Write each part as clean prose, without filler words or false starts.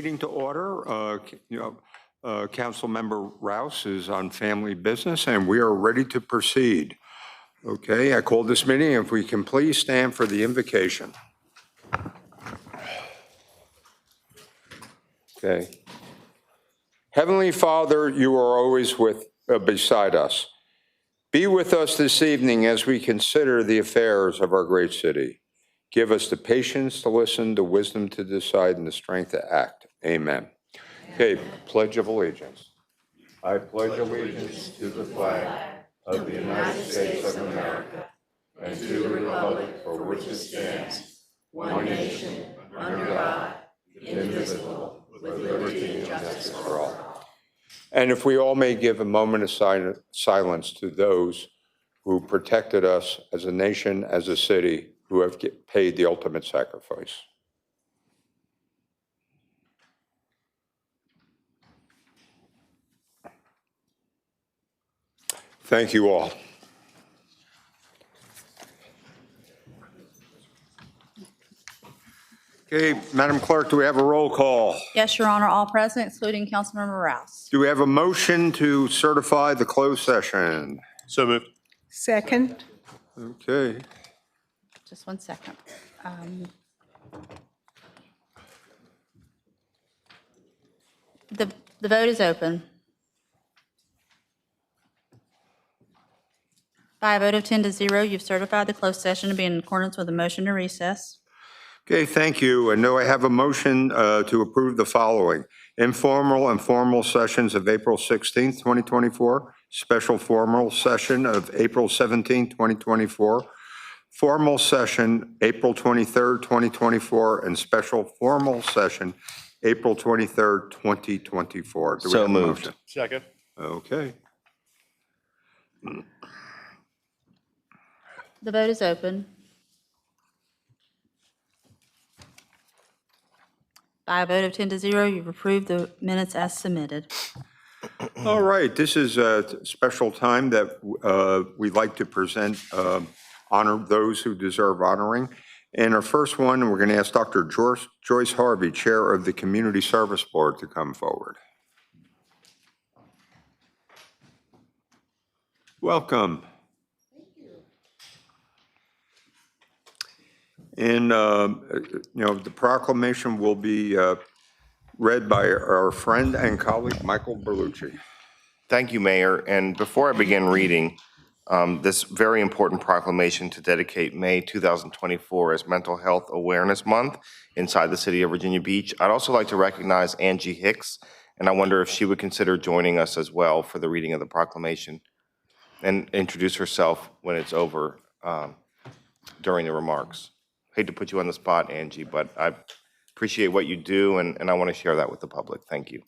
meeting to order. Council Member Rouse is on family business, and we are ready to proceed. Okay, I call this meeting. If we can please stand for the invocation. Okay. Heavenly Father, you are always beside us. Be with us this evening as we consider the affairs of our great city. Give us the patience to listen, the wisdom to decide, and the strength to act. Amen. Okay, Pledge of Allegiance. I pledge allegiance to the flag of the United States of America and to the republic for which it stands, one nation, under God, indivisible, with liberty and justice for all. And if we all may give a moment of silence to those who protected us as a nation, as a city, who have paid the ultimate sacrifice. Thank you all. Okay, Madam Clerk, do we have a roll call? Yes, Your Honor, all present, excluding Councilmember Rouse. Do we have a motion to certify the closed session? So moved. Second. Okay. Just 1 second. The vote is open. By a vote of 10 to 0, you've certified the closed session to be in accordance with the motion to recess. Okay, thank you. And now I have a motion to approve the following. Informal and formal sessions of April 16th, 2024. Special formal session of April 17th, 2024. Formal session April 23rd, 2024. And special formal session April 23rd, 2024. Do we have a motion? Second. Okay. The vote is open. By a vote of 10 to 0, you've approved the minutes as submitted. All right, this is a special time that we'd like to present, honor those who deserve honoring. And our first one, we're going to ask Dr. Joyce Harvey, Chair of the Community Service Board, to come forward. Welcome. And, the proclamation will be read by our friend and colleague, Michael Berlucci. Thank you, Mayor. And before I begin reading this very important proclamation to dedicate May 2024 as Mental Health Awareness Month inside the city of Virginia Beach, I'd also like to recognize Angie Hicks, and I wonder if she would consider joining us as well for the reading of the proclamation and introduce herself when it's over during the remarks. Hate to put you on the spot, Angie, but I appreciate what you do, and I want to share that with the public. Thank you.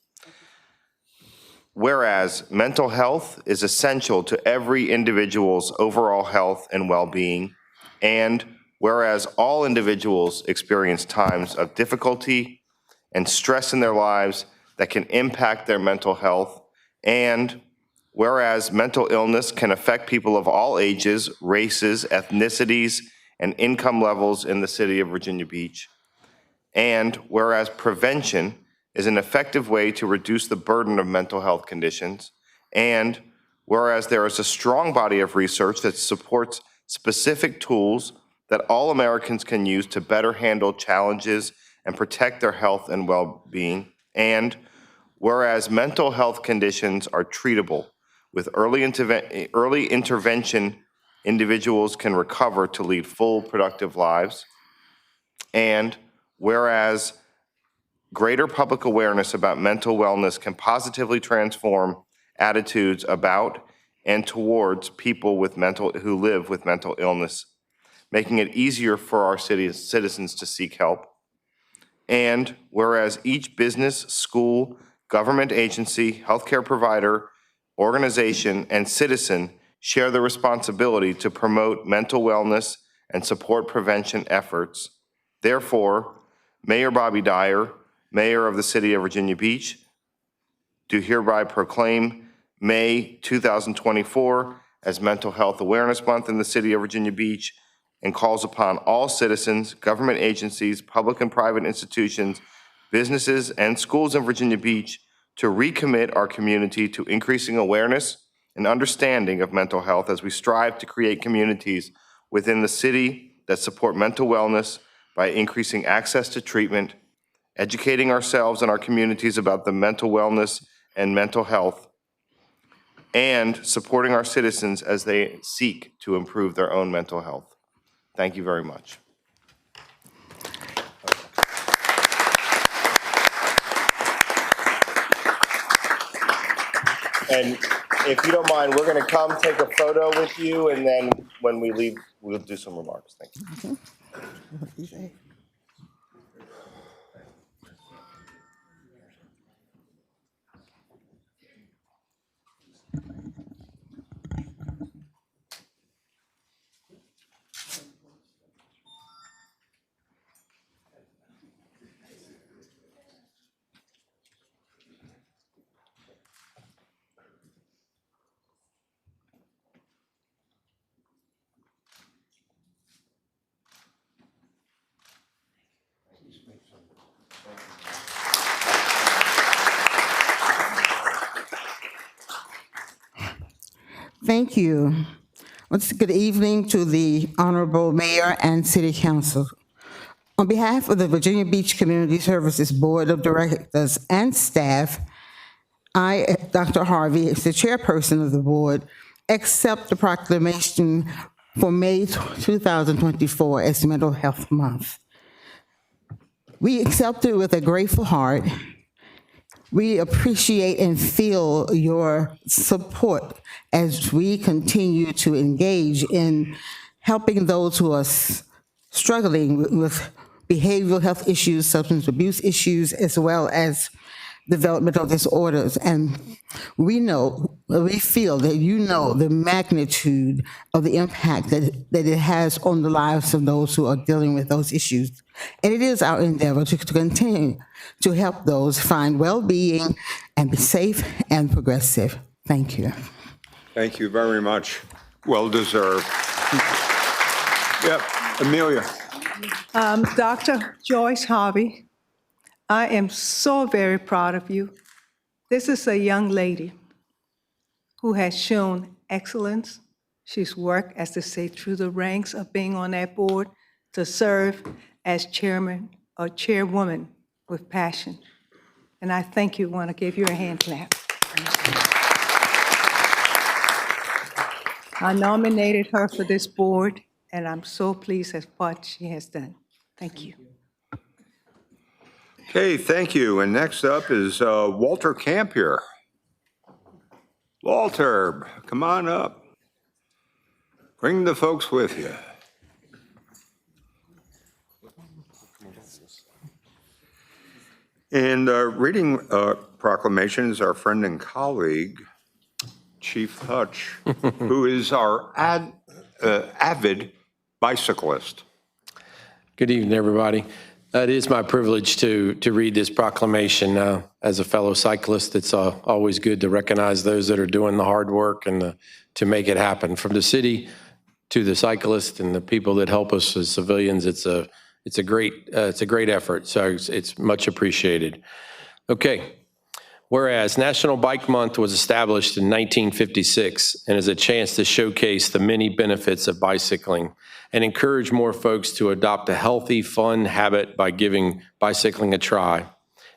Whereas mental health is essential to every individual's overall health and well-being, and whereas all individuals experience times of difficulty and stress in their lives that can impact their mental health, and whereas mental illness can affect people of all ages, races, ethnicities, and income levels in the city of Virginia Beach. And whereas prevention is an effective way to reduce the burden of mental health conditions, and whereas there is a strong body of research that supports specific tools that all Americans can use to better handle challenges and protect their health and well-being, and whereas mental health conditions are treatable with early intervention, individuals can recover to lead full, productive lives. And whereas greater public awareness about mental wellness can positively transform attitudes about and towards people who live with mental illness, making it easier for our city's citizens to seek help. And whereas each business, school, government agency, healthcare provider, organization, and citizen share the responsibility to promote mental wellness and support prevention efforts. Therefore, Mayor Bobby Dyer, Mayor of the City of Virginia Beach, do hereby proclaim May 2024 as Mental Health Awareness Month in the City of Virginia Beach, and calls upon all citizens, government agencies, public and private institutions, businesses, and schools in Virginia Beach to recommit our community to increasing awareness and understanding of mental health as we strive to create communities within the city that support mental wellness by increasing access to treatment, educating ourselves and our communities about the mental wellness and mental health, and supporting our citizens as they seek to improve their own mental health. Thank you very much. And if you don't mind, we're going to come take a photo with you, and then when we leave, we'll do some remarks. Thank you. Thank you. Good evening to the Honorable Mayor and City Council. On behalf of the Virginia Beach Community Services Board of Directors and staff, I, Dr. Harvey, as the chairperson of the board, accept the proclamation for May 2024 as Mental Health Month. We accept it with a grateful heart. We appreciate and feel your support as we continue to engage in helping those who are struggling with behavioral health issues, substance abuse issues, as well as developmental disorders. And we feel that you know the magnitude of the impact that it has on the lives of those who are dealing with those issues. And it is our endeavor to continue to help those find well-being and be safe and progressive. Thank you. Thank you very much. Well deserved. Yep, Amelia. Dr. Joyce Harvey, I am so very proud of you. This is a young lady who has shown excellence. She's worked, as they say, through the ranks of being on that board to serve as chairman or chairwoman with passion. And I thank you, want to give you a hand clap. I nominated her for this board, and I'm so pleased with what she has done. Thank you. Okay, thank you. And next up is Walter Camp here. Walter, come on up. Bring the folks with you. And reading proclamation is our friend and colleague, Chief Hutch, who is our avid bicyclist. Good evening, everybody. It is my privilege to read this proclamation. As a fellow cyclist, it's always good to recognize those that are doing the hard work and to make it happen. From the city to the cyclists and the people that help us as civilians, it's a great effort. So it's much appreciated. Okay. Whereas National Bike Month was established in 1956 and is a chance to showcase the many benefits of bicycling and encourage more folks to adopt a healthy, fun habit by giving bicycling a try.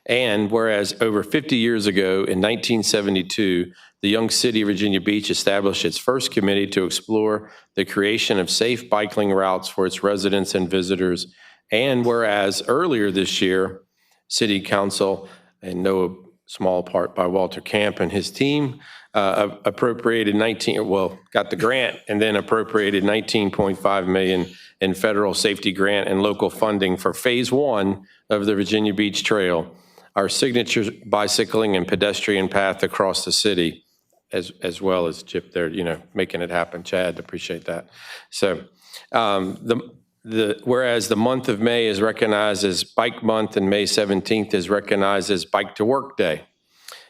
And whereas over 50 years ago, in 1972, the young city of Virginia Beach established its first committee to explore the creation of safe bicycling routes for its residents and visitors. And whereas earlier this year, City Council, in no small part by Walter Camp and his team, appropriated got the grant and then appropriated $19.5 million in federal safety grant and local funding for phase 1 of the Virginia Beach Trail, our signature bicycling and pedestrian path across the city, as well as Chip there, making it happen. Chad, appreciate that. So whereas the month of May is recognized as Bike Month and May 17th is recognized as Bike to Work Day.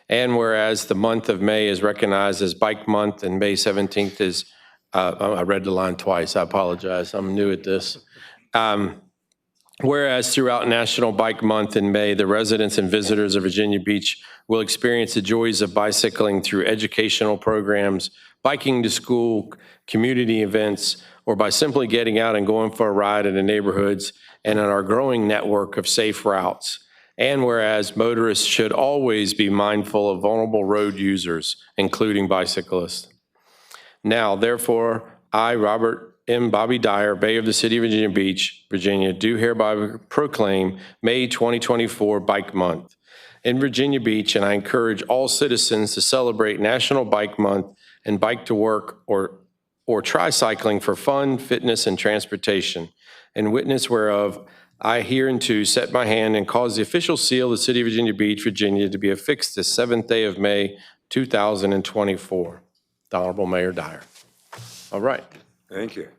And whereas the month of May is recognized as Bike Month and May 17th is, I read the line twice, I apologize, I'm new at this. Whereas throughout National Bike Month in May, the residents and visitors of Virginia Beach will experience the joys of bicycling through educational programs, biking to school, community events, or by simply getting out and going for a ride in the neighborhoods and in our growing network of safe routes. And whereas motorists should always be mindful of vulnerable road users, including bicyclists. Now, therefore, I, Robert M. Bobby Dyer, Bay of the City of Virginia Beach, Virginia, do hereby proclaim May 2024 Bike Month in Virginia Beach, and I encourage all citizens to celebrate National Bike Month and bike to work or tricycling for fun, fitness, and transportation. In witness whereof, I hereunto set my hand and cause the official seal of the City of Virginia Beach, Virginia, to be affixed the 7th day of May, 2024. The Honorable Mayor Dyer. All right. Thank you.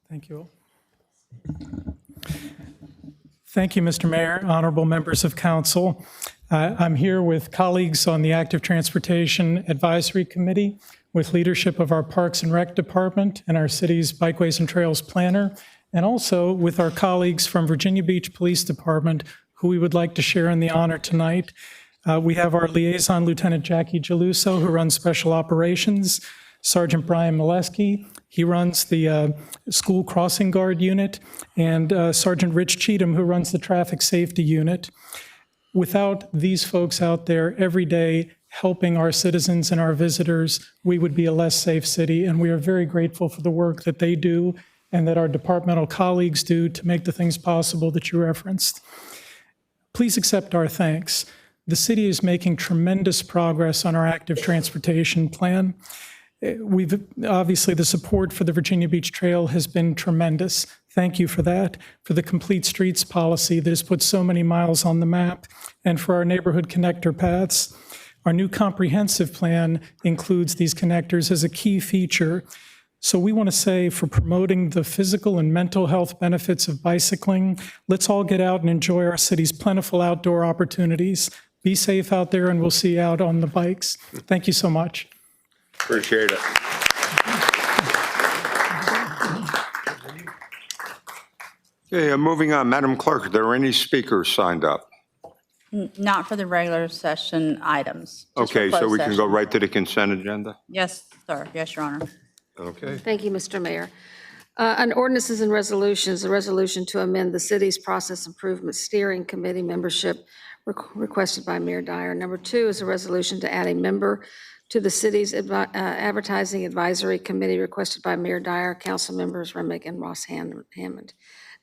Thank you all. Thank you, Mr. Mayor, honorable members of council. I'm here with colleagues on the Active Transportation Advisory Committee with leadership of our Parks and Rec Department and our city's Bikeways and Trails Planner, and also with our colleagues from Virginia Beach Police Department, who we would like to share in the honor tonight. We have our liaison, Lieutenant Jackie Geluso, who runs Special Operations, Sergeant Brian Molesky, he runs the School Crossing Guard Unit, and Sergeant Rich Cheatham, who runs the Traffic Safety Unit. Without these folks out there every day helping our citizens and our visitors, we would be a less safe city, and we are very grateful for the work that they do and that our departmental colleagues do to make the things possible that you referenced. Please accept our thanks. The city is making tremendous progress on our active transportation plan. Obviously, the support for the Virginia Beach Trail has been tremendous. Thank you for that, for the Complete Streets policy that has put so many miles on the map, and for our neighborhood connector paths. Our new comprehensive plan includes these connectors as a key feature. So we want to say, for promoting the physical and mental health benefits of bicycling, let's all get out and enjoy our city's plentiful outdoor opportunities. Be safe out there, and we'll see you out on the bikes. Thank you so much. Appreciate it. Okay, moving on. Madam Clerk, are there any speakers signed up? Not for the regular session items. just for Okay, so closed we can go session. right to the consent agenda? Yes, sir. Yes, Your Honor. Okay. Thank you, Mr. Mayor. On ordinances and resolutions, a resolution to amend the city's process improvement steering committee membership requested by Mayor Dyer. Number 2 is a resolution to add a member to the city's advertising advisory committee requested by Mayor Dyer, council members Remick and Ross Hammond.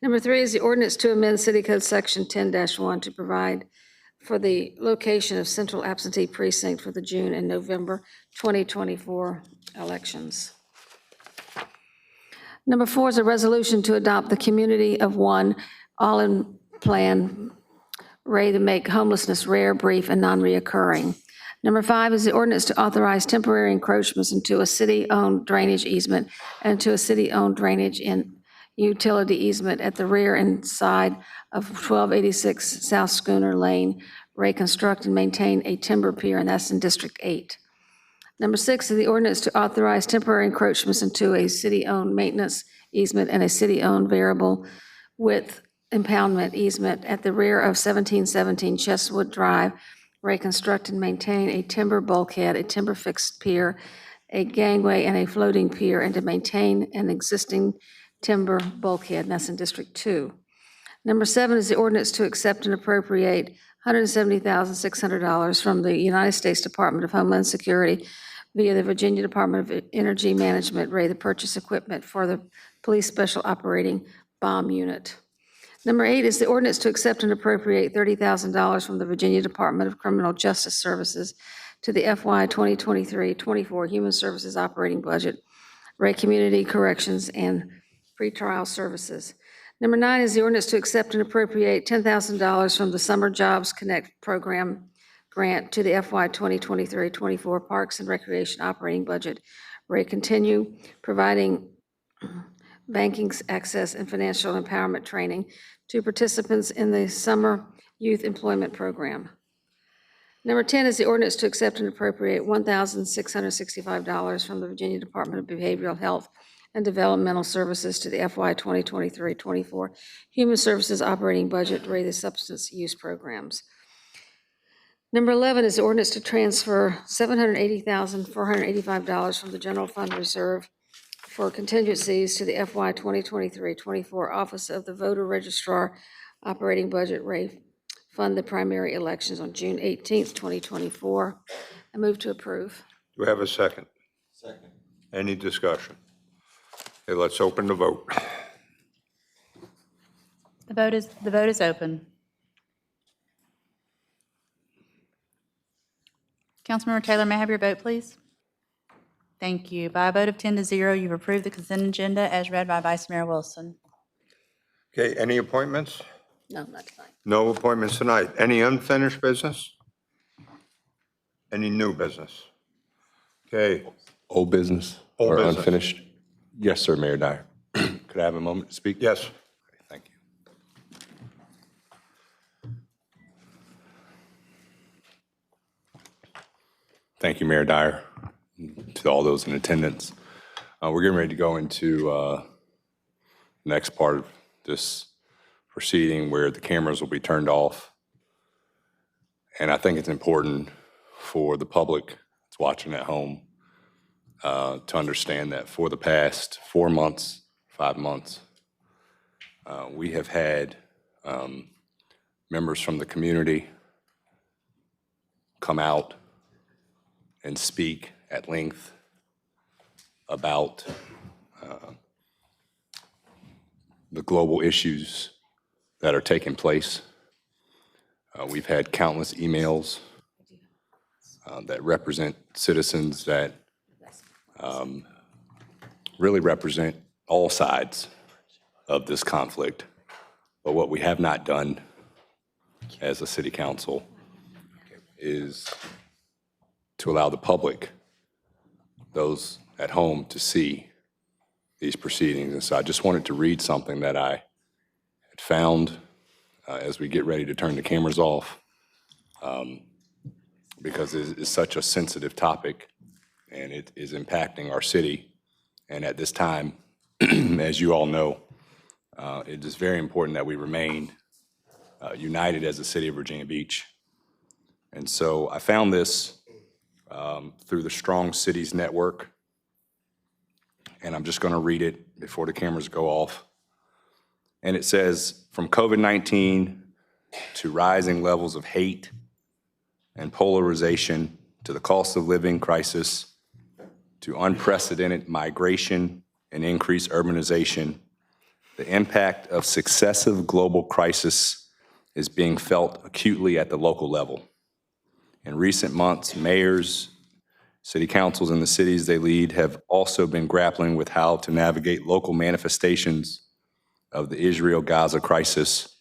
Number 3 is the ordinance to amend City Code Section 10-1 to provide for the location of central absentee precinct for the June and November 2024 elections. Number 4 is a resolution to adopt the Community of One all-in plan ready to make homelessness rare, brief, and non-reoccurring. Number 5 is the ordinance to authorize temporary encroachments into a city-owned drainage easement and to a city-owned drainage and utility easement at the rear and side of 1286 South Schooner Lane, reconstruct and maintain a timber pier, and that's in District 8. Number 6 is the ordinance to authorize temporary encroachments into a city-owned maintenance easement and a city-owned variable width impoundment easement at the rear of 1717 Chestwood Drive, reconstruct and maintain a timber bulkhead, a timber fixed pier, a gangway, and a floating pier, and to maintain an existing timber bulkhead, and that's in District 2. Number 7 is the ordinance to accept and appropriate $170,600 from the United States Department of Homeland Security via the Virginia Department of Energy Management, to purchase equipment for the Police Special Operating Bomb Unit. Number 8 is the ordinance to accept and appropriate $30,000 from the Virginia Department of Criminal Justice Services to the FY 2023-24 Human Services Operating Budget, Ray Community Corrections and Pretrial Services. Number 9 is the ordinance to accept and appropriate $10,000 from the Summer Jobs Connect Program grant to the FY 2023-24 Parks and Recreation Operating Budget, Ray Continue, providing banking access and financial empowerment training to participants in the Summer Youth Employment Program. Number 10 is the ordinance to accept and appropriate $1,665 from the Virginia Department of Behavioral Health and Developmental Services to the FY 2023-24 Human Services Operating Budget, to the substance use programs. Number 11 is the ordinance to transfer $780,485 from the General Fund Reserve for contingencies to the FY 2023-24 Office of the Voter Registrar Operating Budget, fund the primary elections on June 18th, 2024. I move to approve. Do we have a second? Second. Any discussion? Okay, let's open the vote. The vote is open. Councilmember Taylor, may I have your vote, please? Thank you. By a vote of 10 to 0, you've approved the consent agenda as read by Vice Mayor Wilson. Okay, any appointments? No, not tonight. No appointments tonight. Any unfinished business? Any new business? Okay, Old business Old or business. unfinished? Yes, sir, Mayor Dyer. Could I have a moment to speak? yes. Okay, thank you. Thank you, Mayor Dyer, to all those in attendance. We're getting ready to go into the next part of this proceeding where the cameras will be turned off. And I think it's important for the public that's watching at home to understand that for the past 4 months, 5 months, we have had members from the community come out and speak at length about the global issues that are taking place. We've had countless emails that represent citizens that really represent all sides of this conflict. But what we have not done as a city council is to allow the public, those at home, to see these proceedings. And so I just wanted to read something that I had found as we get ready to turn the cameras off, because it's such a sensitive topic and it is impacting our city. And at this time, as you all know, it is very important that we remain united as a city of Virginia Beach. And so I found this through the Strong Cities Network, and I'm just going to read it before the cameras go off. And it says, from COVID-19 to rising levels of hate and polarization, to the cost of living crisis, to unprecedented migration and increased urbanization, the impact of successive global crisis is being felt acutely at the local level. In recent months, mayors, city councils in the cities they lead have also been grappling with how to navigate local manifestations of the Israel-Gaza crisis,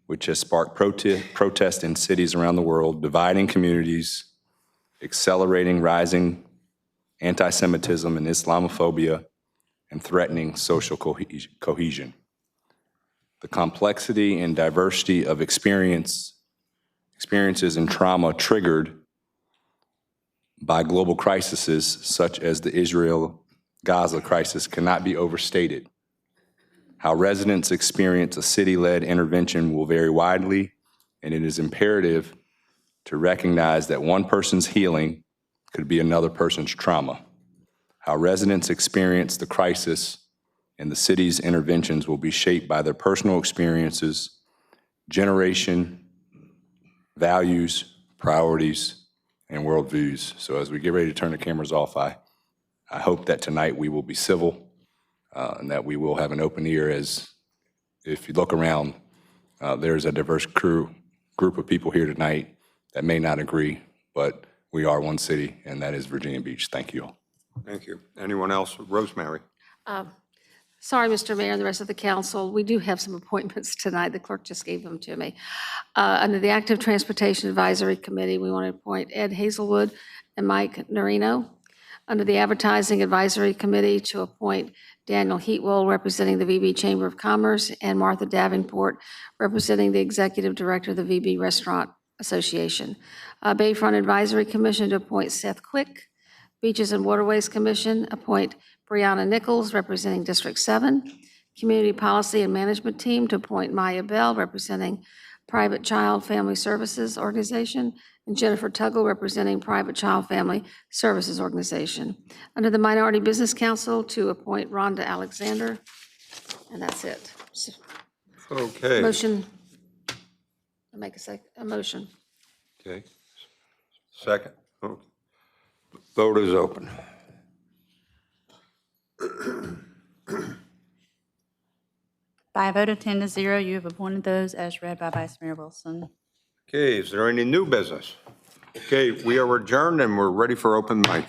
which has sparked protest in cities around the world, dividing communities, accelerating rising anti-Semitism and Islamophobia, and threatening social cohesion. The complexity and diversity of experiences and trauma triggered by global crises such as the Israel-Gaza crisis cannot be overstated. How residents experience a city-led intervention will vary widely, and it is imperative to recognize that one person's healing could be another person's trauma. How residents experience the crisis and the city's interventions will be shaped by their personal experiences, generation values, priorities, and worldviews. So as we get ready to turn the cameras off, I hope that tonight we will be civil and that we will have an open ear. As if you look around, there's a diverse group of people here tonight that may not agree, but we are one city, and that is Virginia Beach. Thank you all. Thank you. Anyone else? Rosemary? Sorry, Mr. Mayor and the rest of the council, we do have some appointments tonight. The clerk just gave them to me. Under the Active Transportation Advisory Committee, we want to appoint Ed Hazelwood and Mike Norino. Under the Advertising Advisory Committee, to appoint Daniel Heatwell, representing the VB Chamber of Commerce, and Martha Davenport, representing the Executive Director of the VB Restaurant Association. Bayfront Advisory Commission, to appoint Seth Quick. Beaches and Waterways Commission, appoint Brianna Nichols, representing District 7. Community Policy and Management Team, to appoint Maya Bell, representing Private Child Family Services Organization, and Jennifer Tuggle, representing Private Child Family Services Organization. Under the Minority Business Council, to appoint Rhonda Alexander, and that's it. Okay. Motion, I make a motion. Okay. Second. Okay. Vote is open. By a vote of 10 to 0, you have appointed those as read by Vice Mayor Wilson. Okay, is there any new business? Okay, we are adjourned and we're ready for open mic.